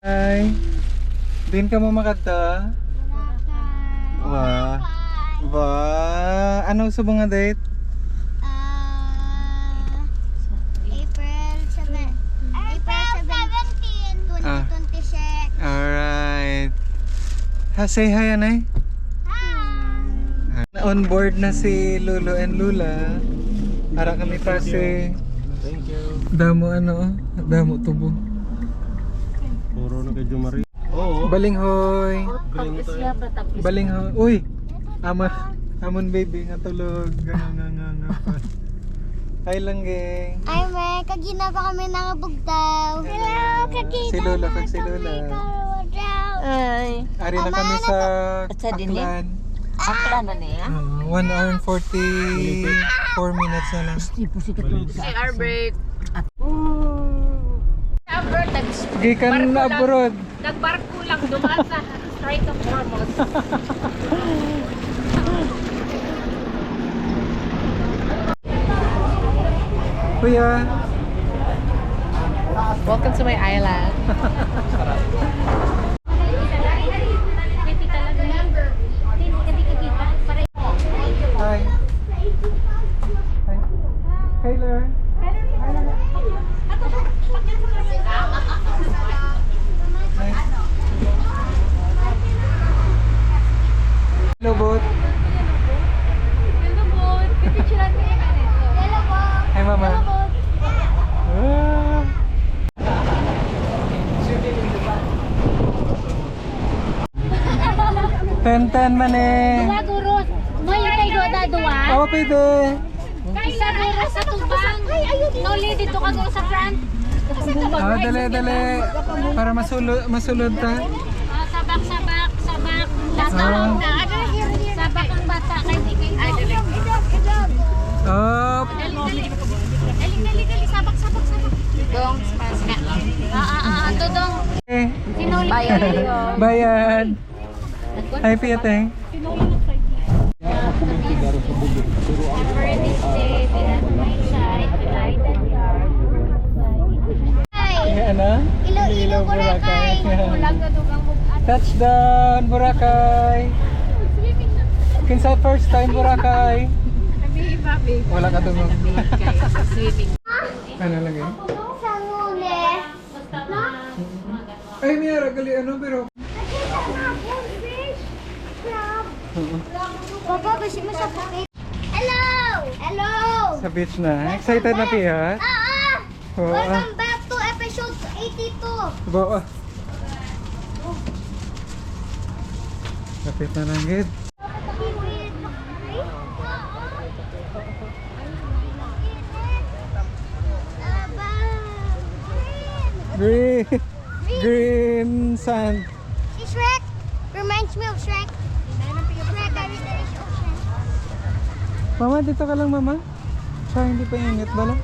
Hi. Din ka mo makata? Wah. Wah. Anong subong nga date? April 17, 2026. Alright. Say hi, Anay. On board na si Lolo and Lula. Para kami kasi Thank you. damo damo tubo. Puro na kay Jumari. Oo. Balinghoy. Galing tayo. Balinghoy. Uy. Amon baby nga tulog. Nga. Hi lang geng. Ay, may kagina pa kami nangabugtaw. Hello, kagina. Si Lula kag si Lula. Ay, Ari na kami sa Sa dinig? Aklan. akla na niya. 1 hour and 44 minutes na lang. Tipo si katulog Si Arbert. Gikan na abroad. Nagbarko lang dumaan sa Strait of Hormuz. Kuya. Welcome to my island. Hi. Hi. Taylor. Hello, bot. Hi, mama. Ah. Ten man eh. Guro, may kay Doda Dua. Oo, pwede. Isa guro sa tubang. Noli dito ka guro sa front. Dali. Para masulod ta. Sabak. Sabak ang bata kay di kay. Up. Dali, sabak. Dong, spas na. Dodong. Eh, Sinuli Bayan. bayan. Hi, Piateng. Hey, ano? Iloilo, Boracay. Touchdown, Boracay. Kinsa first time Boracay? Wala ka tungog. Swimming. Ano lagi? Sa nguli. Ay, niyara gali ano pero. Papa, basi mo sa puti. Hello! Sa beach na. Excited na Pia? Oo. Welcome back to episode 82. Bo. Kapit na lang gid. Green. Green sand. Si Shrek reminds me of Shrek. Shrek, there is ocean. Mama, dito ka lang mama. Siya hindi pa init bala.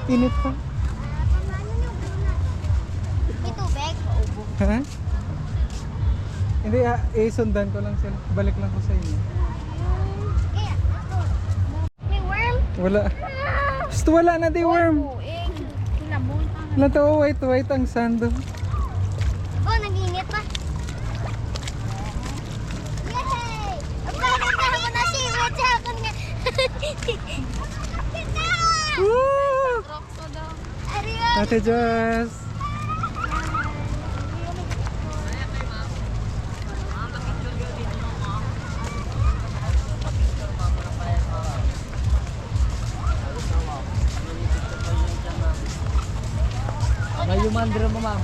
Init pa. May tubig. Ha? Hindi, sundan ko lang sila. Balik lang ko sa inyo. Kaya, ako. May worm. Wala. Gusto wala na di worm. Wala to, white ang sand. Oh, nag-init pa. Yay! Pagkakita mo na si Wet sa akin nga. Woo! Ariel! Ate Jess. Ngayumandra mo, ma'am.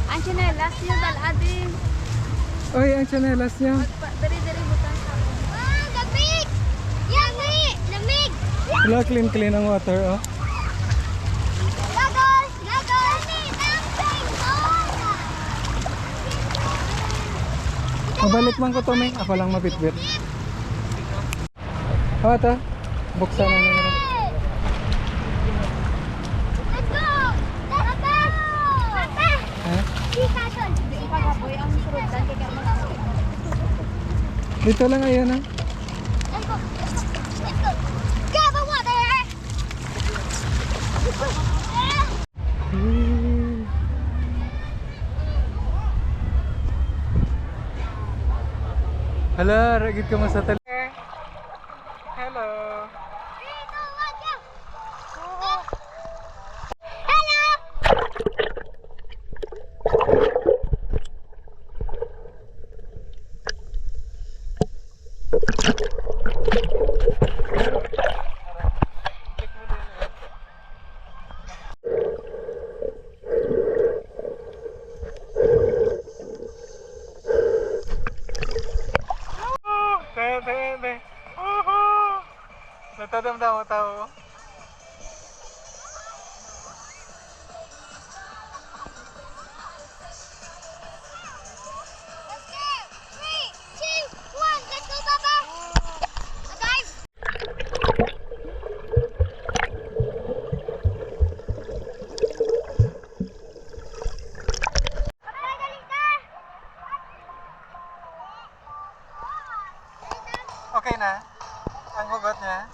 Ang chinelas niyo daladin. Oy, ang chanelas niya. Dari butang sa. Ah, lamig! Yummy! Lamig! Wala, clean ang water, oh. Goggles! Mabalik man ko to, May. Ako lang mabitbit. Oh, ito. Buksan na nila. Let's go! Let's go! Papa! Ha? Sikason! Pagaboy ang surutan kay Kamas. Dito lang, ayun, ha. Let's go! Let's go! Grab a one! Hala, ragit ka mo sa tali. Hello. Natadamdam mo tao. Let's go! 3, 2, 1, let's go, Papa! Dive! Okay na? Ang hugot niya?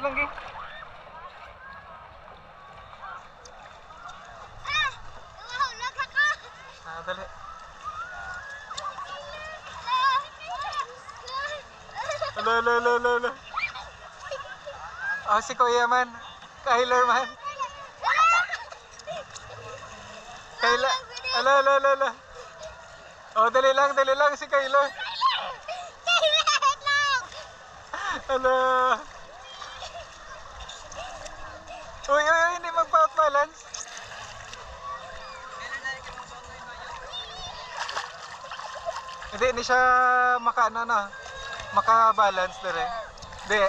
Lagi. Nahulog ako! Dali. Alo. Oh, si Kuya man. Kyler man. Kyler. Alo. Oh, dali lang si Kyler. Alo. Uy, hindi mag-out balance. Hindi siya maka-balance dire. Hindi.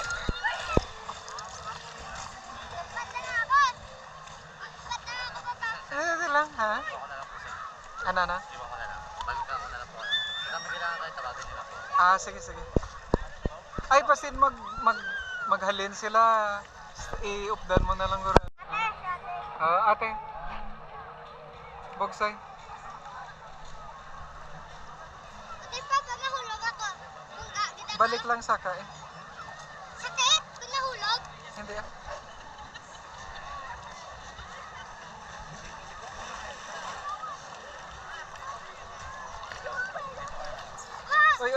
Hindi lang, ha? Ano na? Sige. Ay, pasin maghalin sila. I-updan mo na lang guro. Ate. Bogsay. Papa, nahulog ako. Balik lang saka eh. Sakit? Kung nahulog? Hindi ah. Oy.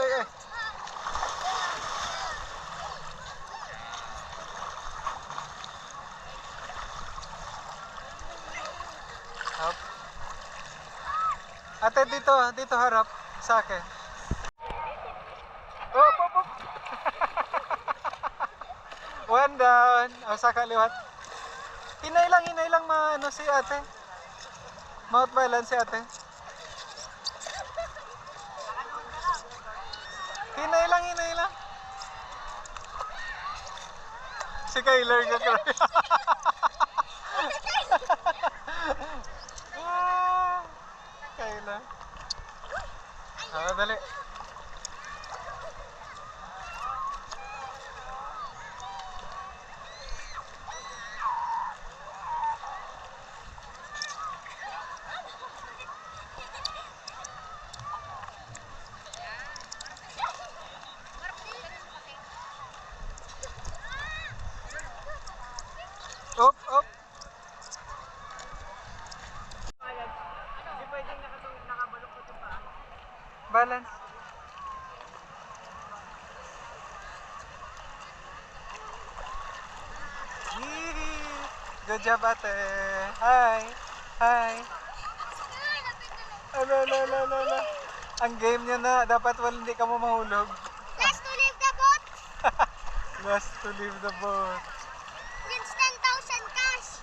Up. Ate, dito harap sa akin. Op. One down. Saka liwat. Hinay lang maano si ate. Mouth balance si ate. Hinay lang. Si Kyler ka. Kyler. Dali. Up. Balance. Yee! Good job, ate. Hi. Hi. Ala. Ang game niya na, dapat hindi ka mo mahulog. Last to leave the boat. Last to leave the boat. Wins 10,000 cash.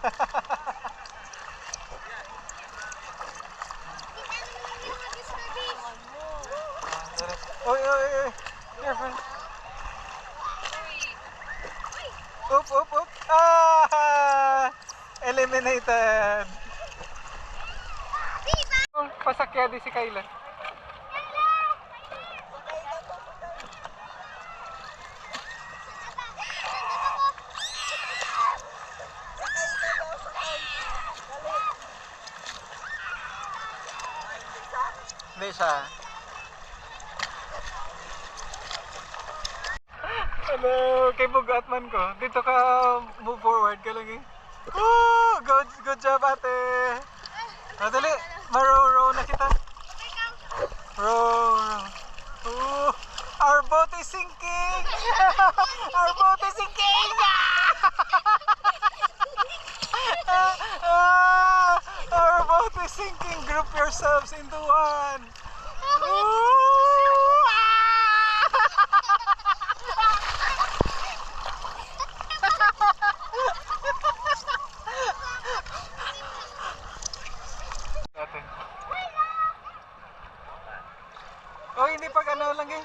Kita naman yung Mr. Beast. Oy. Careful. Oop. Ah! Eliminated. Pasakya di si Kayla. Hindi siya. Hello, kay bugat man ko. Dito ka move forward ka lang eh. Oh, good job ate. Dali, row na kita. Row. Oh, our boat is sinking. Our boat is sinking. Our boat is sinking. Group yourselves into one. Oh, hindi pag ano lang eh.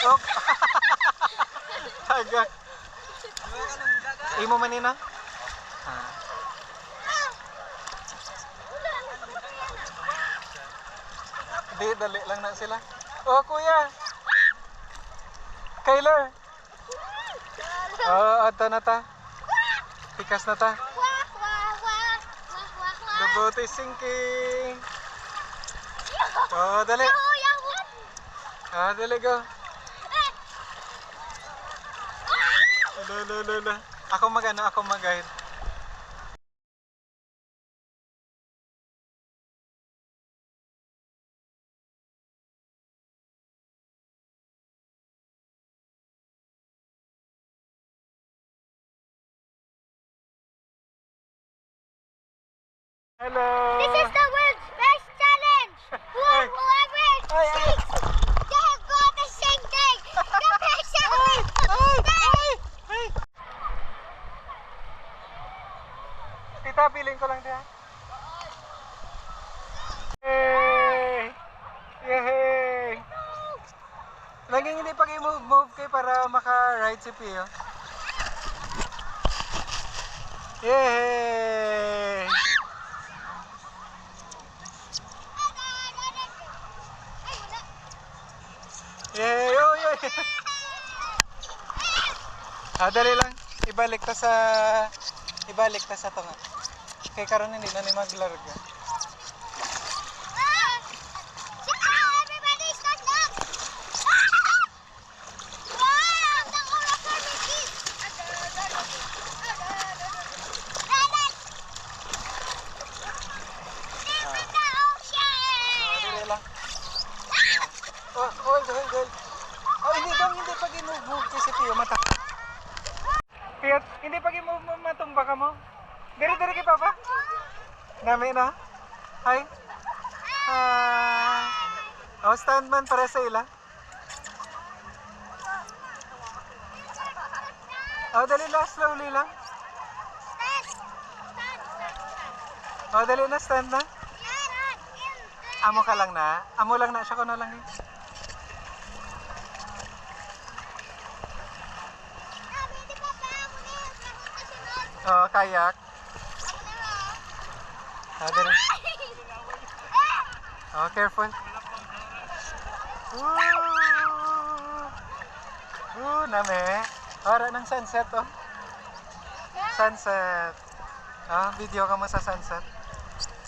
Oh. Tagak. Imo manina? Di, dali lang na sila. Oh, kuya. Kyler. Oh, ato na ta. Pikas na ta. The boat is sinking. Oh, dali. Ah, dali go. Lala. Ako mag-guide. Hello. This is the world's best challenge. Whoever sinks, they go the same thing. The best challenge. Tita, piling ko lang diyan. Yay! Yay! Laging hindi pag i-move kayo para maka-ride si Pio. Yay! Yay! Oh, yay! Dali lang. Ibalik ta sa tunga. Kay karon hindi na ni maglarga. Everybody stand up. Wow! The oracle is Dali lang. Oh, girl. Oh, hindi pag i-move kasi Pio mata. Kaya hindi pag i-move matumba ka mo. Diri kay Papa. Dami na. Hi. Oh, standman para sa ila. Oh, dali lang, slowly lang. Oh, dali na, stand na. Amo ka lang na. Amo lang na siya ko na lang eh. Oh, kayak. Dali. Oh, careful. Name. Para ng sunset, oh. Sunset. Ah, video ka mo sa sunset.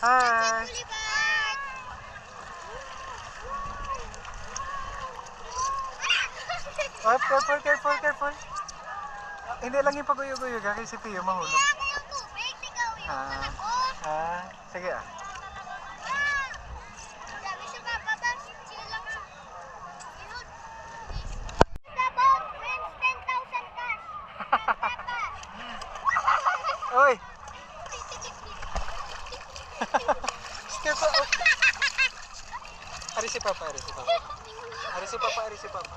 Hi. Oh, careful. Hindi lang yung paguyo-guyo ka kasi Pio mahulog. Sige ah. The boat wins 10,000 cash. Step up. Ari si Papa, ari si Papa. Ari si Papa, ari si Papa.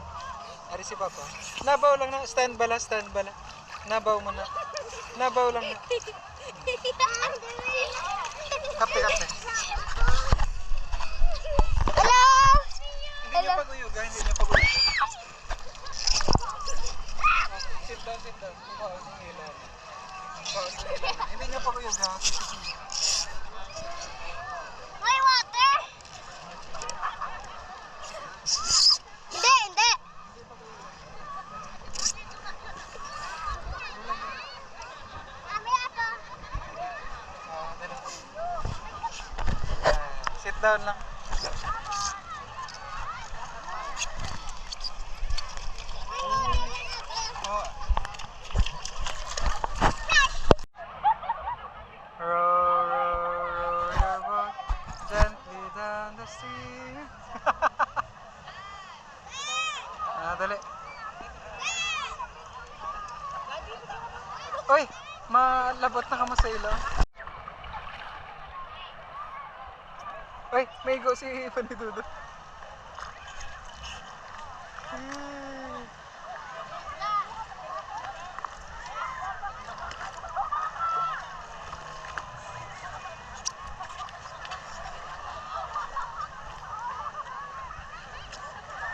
Ari si Papa. Nabaw lang na, stand bala, stand bala. Nabaw mo na. Nabaw lang na. Kape, kape. Hello! Hindi niyo pag-uyuga, hindi niyo pag-uyuga. Sit down, sit down. Bawas ng ilan. Bawas ng ilan. Hindi niyo pag-uyuga. May water! Hindi, hindi. Mami ako. Dali. Sit down lang. Oh. Row, row, row your boat gently down the stream. Dali. Uy, malabot na ka mo sa ilo. Uy, may go si Panidudo.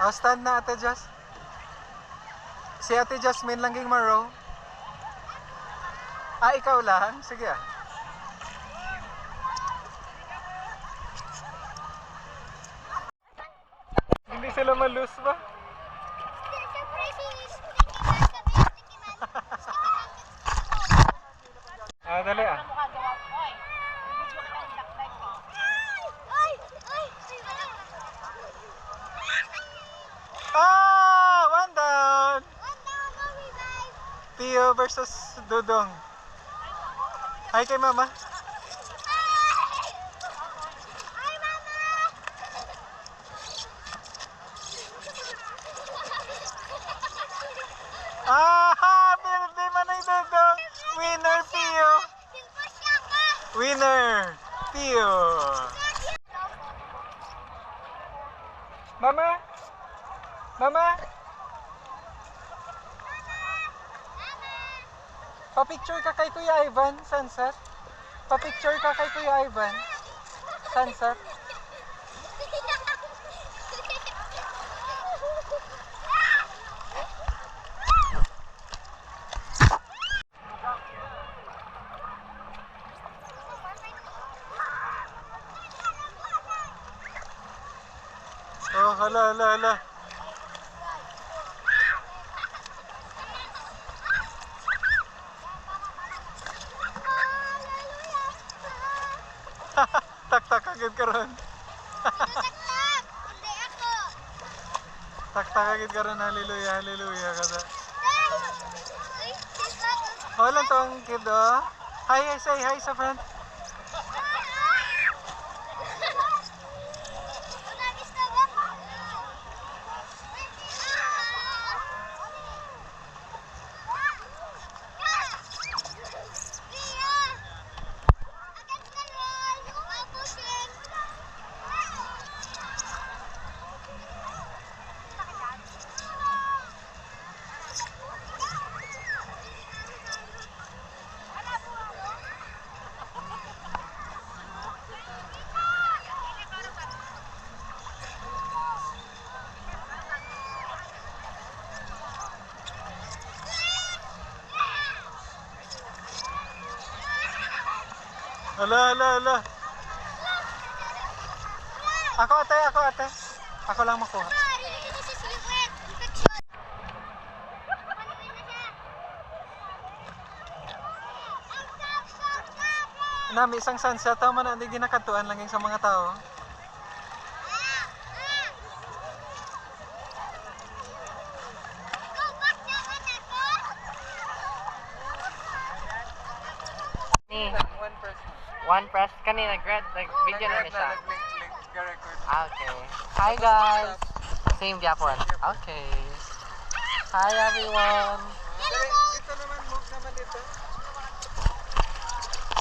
Oh, stand na Ate Jas. Si Ate Jasmine lang ging maro. Ah, ikaw lang? Sige ah. Hindi sila malus ba? Siyempre si Sticky Man kami, Sticky Man. Ah, dali ah. Ay! Ay! Ah! One down! One down, no revive. Tio versus Dudong. Hi kay Mama. Ay, Mama! Ah! Birthday man ay Dudong! Winner Tio! Silpa siya ka! Winner! Tio! Mama! Mama! Pa-picture ka kay Kuya Ivan, sunset. Pa-picture ka kay Kuya Ivan, sunset. Oh, hala, hala, hala. Tak-tak agad ka ron. Tak! Hindi ako! Tak-tak agad ka ron. Hallelujah, hallelujah. Kada. Ay! Silpa ko! Walang to ang kid, oh. Hi, hi, say hi sa friend. Nagis na ba? Hala, hala, hala. Ako ate, ako ate. Ako lang makuha. Nami isang sunset tama na hindi ginakatuan lang yung sa mga tao. Ni, One person. one press kanina grad video na ni siya. Nag-link record. Ah, okay. Hi guys. Same Japon. Okay. Hi everyone. Dito naman, move naman dito.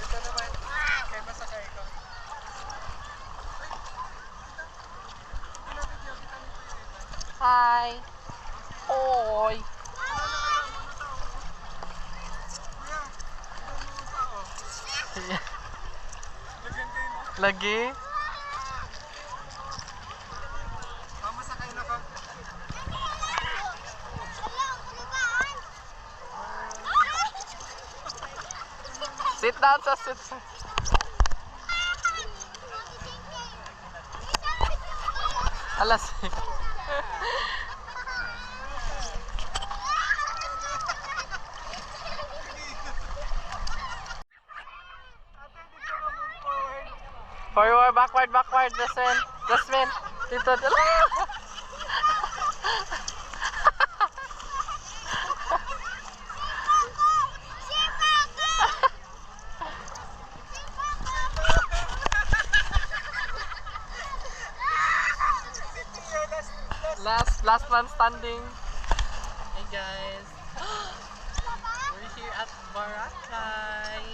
Dito naman. Hi! Oy! Lagi? Masakay na ka. Sit down sa sit. Alas. Forward, backward, Jasmine, dito, last man standing. Hey guys, we're here at Boracay.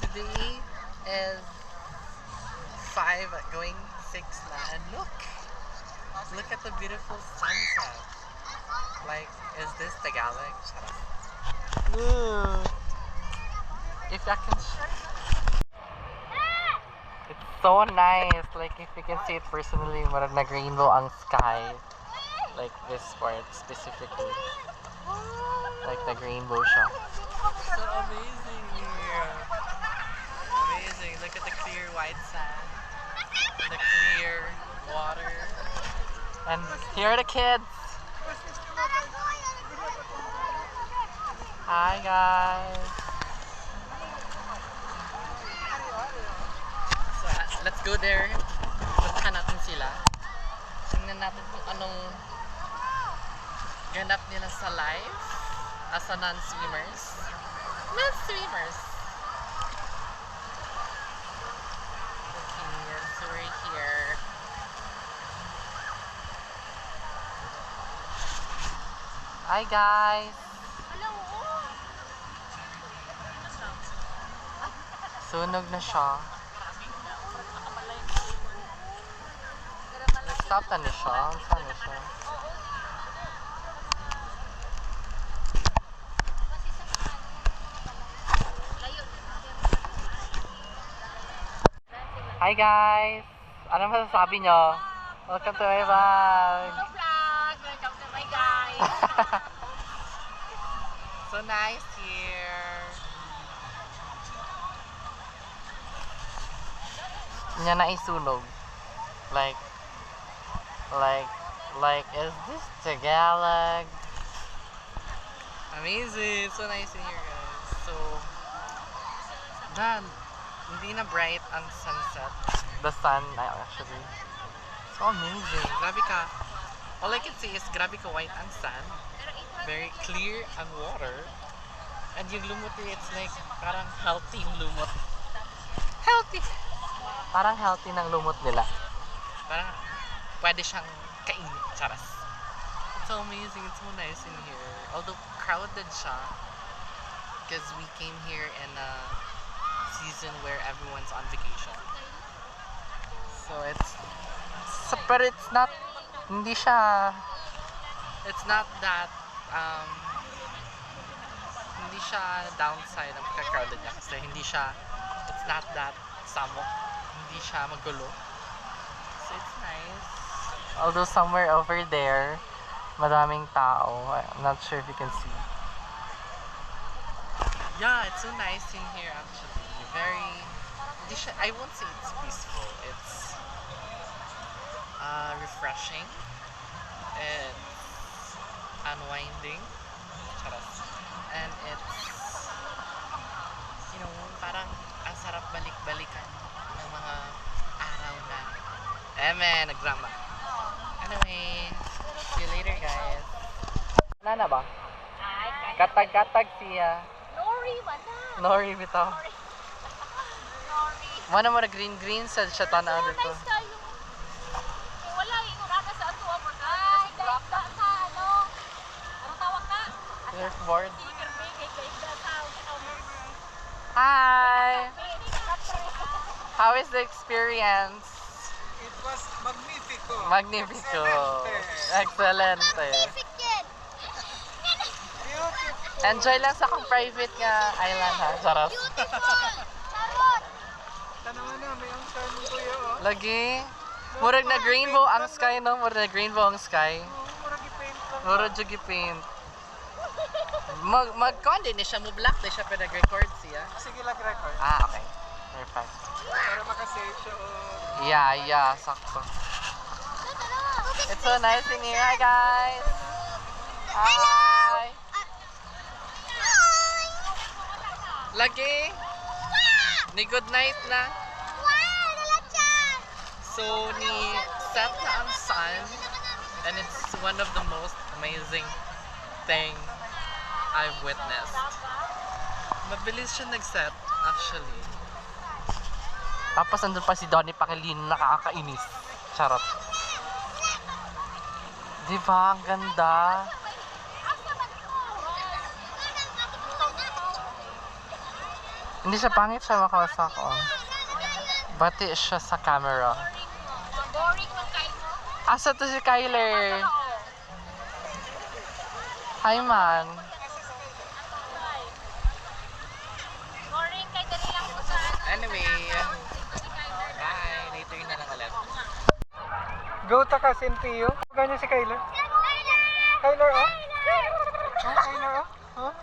Today is 5 going 6 na, and look at the beautiful sunset. Like, is this Tagalog? Shut up. Ooh. If I can it's so nice. Like, if you can see it personally, marag nag-rainbow ang sky. Like this part specifically. Like, nag-rainbow siya. So amazing here. Amazing. Look at the clear white sand. And the clear water. And here are the kids. Hi guys. So let's go there. Puntahan natin sila. Tingnan natin kung anong ganap nila sa life as a non-swimmers. Non-swimmers. Okay, so we're here. Hi guys. Sunog na siya. Stop na ni siya. Saan na siya? Hi guys! Ano masasabi nyo? Welcome to my vlog! Welcome to my guys. So nice here! Niya na isunog. Like, is this Tagalog? Amazing! So nice in here guys. So, hindi na bright ang sunset. The sun, actually. So amazing. Grabe ka. All I can say is grabe ka white ang sand. Very clear ang water. And yung lumot niya, it's like parang healthy yung lumot. Healthy! Parang healthy ng lumot nila. Parang pwede siyang kainin. Charas. It's so amazing. It's so nice in here. Although crowded siya. Because we came here in a season where everyone's on vacation. So but it's not, hindi siya, it's not that, hindi siya downside ng pagka-crowded niya. Kasi hindi siya, it's not that samok. Hindi siya magulo. So it's nice. Although somewhere over there, madaming tao. I'm not sure if you can see. Yeah, it's so nice in here actually. Very, I won't say it's peaceful. It's refreshing. It's unwinding. Charas. And it's, you know, parang ang sarap balik-balikan ng mga araw na nagdrama. Anyway, see you later guys. Wala na ba? Katag-katag siya. Nori bitaw. Mana mo na green sa tanaw dito. Wala yung rata sa ato ang ay daigda sa ano tawag na? Surfboard. Hi! How is the experience? It was magnifico. Magnifico. Excelente. Excelente. Significant. Beautiful. Enjoy lang sa kong private nga island ha. Charot. Beautiful. Charot. Tanawa na, may ang sun kuya oh. Lagi. Murag nag rainbow ang sky no. Murag nag rainbow ang sky. Oh, murag i-paint lang. Murag jud paint. Mag-con din siya mo black din siya pa nag-record siya. Sige lang record. Ah, okay. Perfect. Para makasave siya oh. Yeah, sakto. It's so nice in here, hi guys. Hi. Lagi. Ni good night na. Wow, nalacha. So ni set na ang sun and it's one of the most amazing thing I've witnessed. Mabilis siya nag-set actually. Tapos andun pa si Donnie Pangilinan nakakainis. Charot. Diba? Ang ganda. Hindi siya pangit siya makawasak ko. Bati siya sa camera. Boring man kayo. Asa to si Kyler? Hi man. Boring kay dali lang po sa Anyway. Bye. Later na lang ulit. Go ta kasin Pio. Ganyan si Kyler. Kyler oh. Oh, Kyler oh. Oh.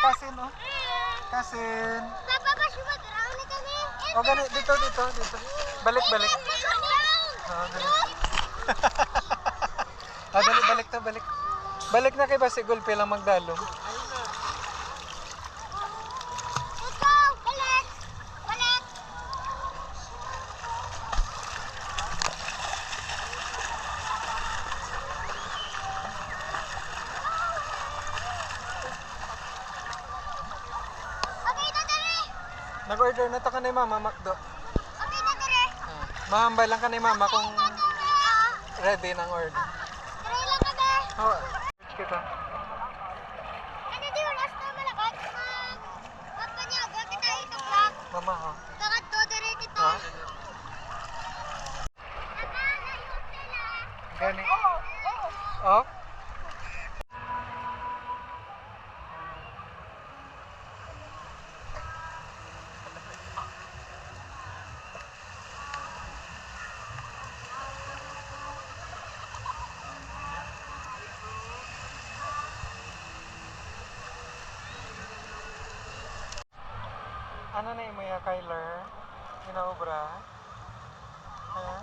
Kasin oh. Kasin. Papa ba siya mag-round na kami? Oh, ganit dito. Balik. Oh, dali. Ah, dali, balik. Balik na kay Basi Gulpi lang magdalo. Let's go! Balik! Balik! Okay na dali! Nag-order na to ka ni Mama Macdo. Okay na dali! Mahambay lang ka ni Mama kung ready ng order. Dali lang kami! Oh, kita. Ano di oras na malakad? Magpanyaga kita ito lang. Mama ha. Bakit to dali dito? Ha? Gani. Oh. Ano na yung Kyler? Inaobra? Ha?